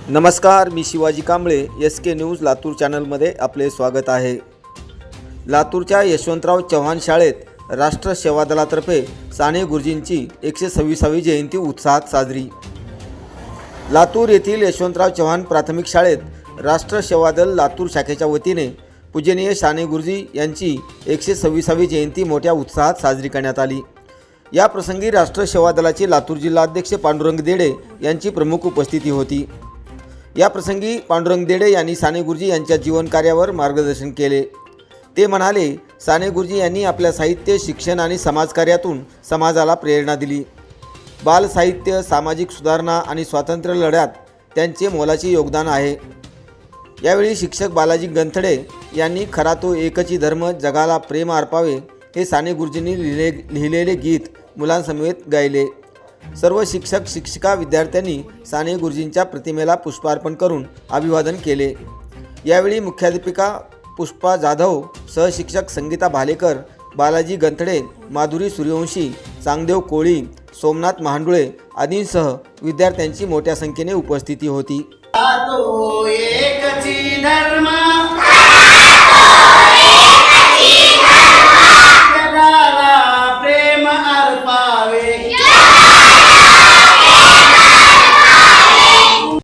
नमस्कार, मी Shivaji Kamble. SK news Latur चॅनलमध्ये आपले स्वागत आहे. लातूरच्या यशवंतराव चव्हाण शाळेत राष्ट्र सेवा दलातर्फे साने गुरुजींची 126वी जयंती उत्साहात साजरी. लातूर येथील यशवंतराव चव्हाण प्राथमिक शाळेत राष्ट्र सेवा दल लातूर शाखेच्या वतीने पूजनीय साने गुरुजी यांची 126वी जयंती मोठ्या उत्साहात साजरी करण्यात आली. या प्रसंगी राष्ट्र सेवा दलाचे लातूर जिल्हाध्यक्ष पांडुरंग देडे यांची प्रमुख उपस्थिती होती. या प्रसंगी पांडुरंग देडे यांनी साने गुरुजी यांच्या जीवनकार्यावर मार्गदर्शन केले. ते म्हणाले, साने गुरुजी यांनी आपल्या साहित्य, शिक्षण आणि समाजकार्यातून समाजाला प्रेरणा दिली. बाल साहित्य, सामाजिक सुधारणा आणि स्वातंत्र्य लढ्यात त्यांचे मोलाचे योगदान आहे. यावेळी शिक्षक बालाजी गंथडे यांनी खरा तो एकची धर्म जगाला प्रेम अर्पावे हे साने गुरुजींनी लिहिलेले गीत मुलांसमवेत गायले. सर्व शिक्षक, शिक्षिका, विद्यार्थ्यांनी साने गुरुजींच्या प्रतिमेला पुष्पार्पण करून अभिवादन केले. यावेळी मुख्याध्यापिका पुष्पा जाधव, सहशिक्षक संगीता भालेकर, बालाजी गंथडे, माधुरी सूर्यवंशी, चांगदेव कोळी, सोमनाथ महांडुळे आदींसह विद्यार्थ्यांची मोठ्या संख्येने उपस्थिती होती. एकची धर्म